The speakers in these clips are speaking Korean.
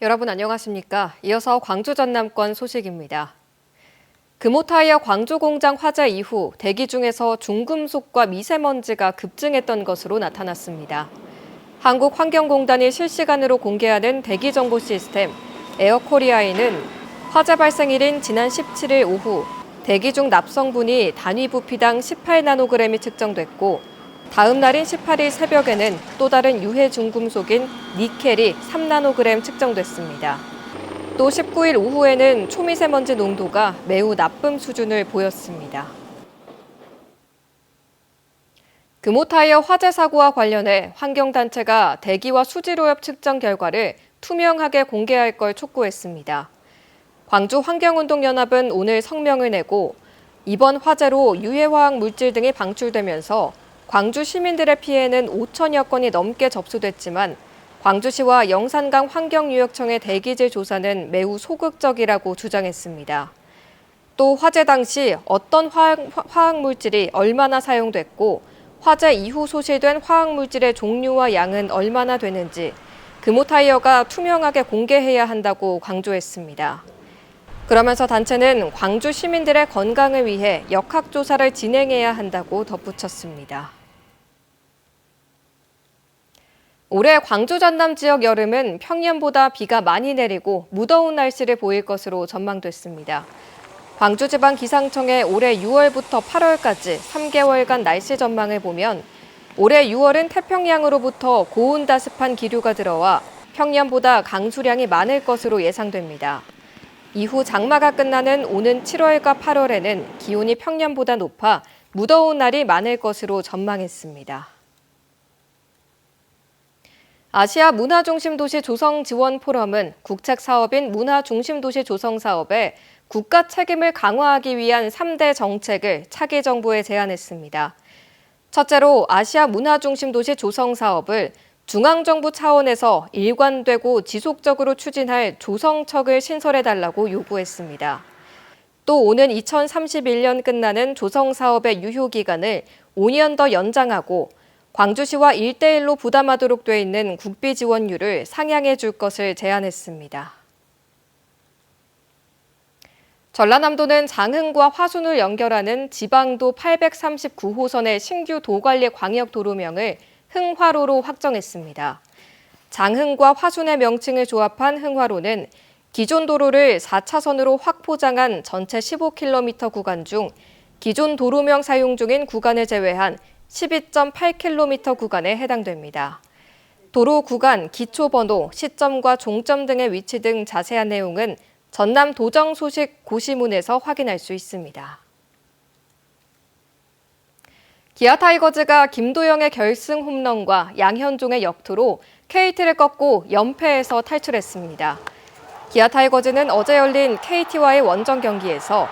여러분 안녕하십니까? 이어서 광주 전남권 소식입니다. 금호타이어 광주 공장 화재 이후 대기 중에서 중금속과 미세먼지가 급증했던 것으로 나타났습니다. 한국환경공단이 실시간으로 공개하는 대기 정보 시스템 에어코리아에는 화재 발생일인 지난 17일 오후 대기 중 납성분이 단위 부피당 18나노그램이 측정됐고 다음 날인 18일 새벽에는 또 다른 유해 중금속인 니켈이 3나노그램 측정됐습니다. 또 19일 오후에는 초미세먼지 농도가 매우 나쁨 수준을 보였습니다. 금호타이어 화재 사고와 관련해 환경단체가 대기와 수질오염 측정 결과를 투명하게 공개할 걸 촉구했습니다. 광주환경운동연합은 오늘 성명을 내고 이번 화재로 유해화학 물질 등이 방출되면서 광주 시민들의 피해는 5천여 건이 넘게 접수됐지만 광주시와 영산강 환경유역청의 대기질 조사는 매우 소극적이라고 주장했습니다. 또 화재 당시 어떤 화학물질이 얼마나 사용됐고 화재 이후 소실된 화학물질의 종류와 양은 얼마나 되는지 금호타이어가 투명하게 공개해야 한다고 강조했습니다. 그러면서 단체는 광주 시민들의 건강을 위해 역학조사를 진행해야 한다고 덧붙였습니다. 올해 광주 전남 지역 여름은 평년보다 비가 많이 내리고 무더운 날씨를 보일 것으로 전망됐습니다. 광주지방기상청의 올해 6월부터 8월까지 3개월간 날씨 전망을 보면 올해 6월은 태평양으로부터 고온다습한 기류가 들어와 평년보다 강수량이 많을 것으로 예상됩니다. 이후 장마가 끝나는 오는 7월과 8월에는 기온이 평년보다 높아 무더운 날이 많을 것으로 전망했습니다. 아시아 문화중심도시 조성 지원 포럼은 국책 사업인 문화중심도시 조성 사업에 국가 책임을 강화하기 위한 3대 정책을 차기 정부에 제안했습니다. 첫째로 아시아 문화중심도시 조성 사업을 중앙정부 차원에서 일관되고 지속적으로 추진할 조성척을 신설해달라고 요구했습니다. 또 오는 2031년 끝나는 조성 사업의 유효기간을 5년 더 연장하고 광주시와 1대1로 부담하도록 돼 있는 국비 지원율을 상향해 줄 것을 제안했습니다. 전라남도는 장흥과 화순을 연결하는 지방도 839호선의 신규 도관리 광역도로명을 흥화로로 확정했습니다. 장흥과 화순의 명칭을 조합한 흥화로는 기존 도로를 4차선으로 확포장한 전체 15km 구간 중 기존 도로명 사용 중인 구간을 제외한 12.8km 구간에 해당됩니다. 도로 구간, 기초번호, 시점과 종점 등의 위치 등 자세한 내용은 전남 도정 소식 고시문에서 확인할 수 있습니다. 기아 타이거즈가 김도영의 결승 홈런과 양현종의 역투로 KT를 꺾고 연패에서 탈출했습니다. 기아 타이거즈는 어제 열린 KT와의 원정 경기에서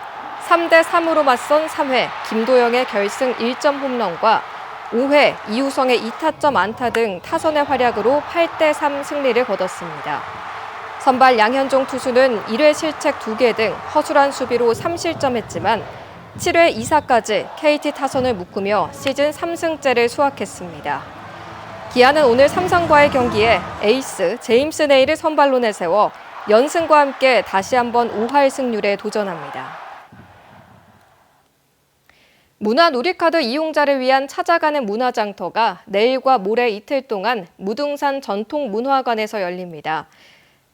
3대3으로 맞선 3회 김도영의 결승 1점 홈런과 5회 이우성의 2타점 안타 등 타선의 활약으로 8대3 승리를 거뒀습니다. 선발 양현종 투수는 1회 실책 2개 등 허술한 수비로 3실점했지만 7회 2사까지 KT 타선을 묶으며 시즌 3승째를 수확했습니다. 기아는 오늘 삼성과의 경기에 에이스 제임스 네일을 선발로 내세워 연승과 함께 다시 한번 5할 승률에 도전합니다. 문화누리카드 이용자를 위한 찾아가는 문화장터가 내일과 모레 이틀 동안 무등산 전통문화관에서 열립니다.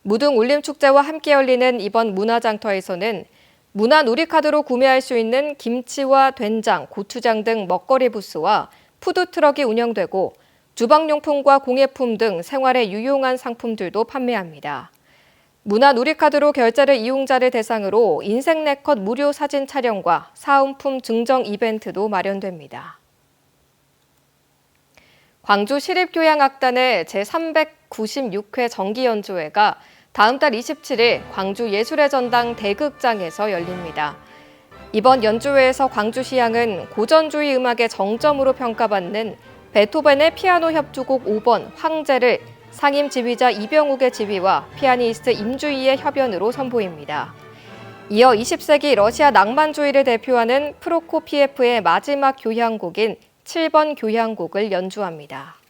무등 올림축제와 함께 열리는 이번 문화장터에서는 문화누리카드로 구매할 수 있는 김치와 된장, 고추장 등 먹거리 부스와 푸드트럭이 운영되고 주방용품과 공예품 등 생활에 유용한 상품들도 판매합니다. 문화누리카드로 결제를 이용자를 대상으로 인생 네컷 무료 사진 촬영과 사은품 증정 이벤트도 마련됩니다. 광주 시립교향악단의 제396회 정기연주회가 다음 달 27일 광주 예술의 전당 대극장에서 열립니다. 이번 연주회에서 광주시향은 고전주의 음악의 정점으로 평가받는 베토벤의 피아노 협주곡 5번 황제를 상임 지휘자 이병욱의 지휘와 피아니스트 임주희의 협연으로 선보입니다. 이어 20세기 러시아 낭만주의를 대표하는 프로코피예프의 마지막 교향곡인 7번 교향곡을 연주합니다.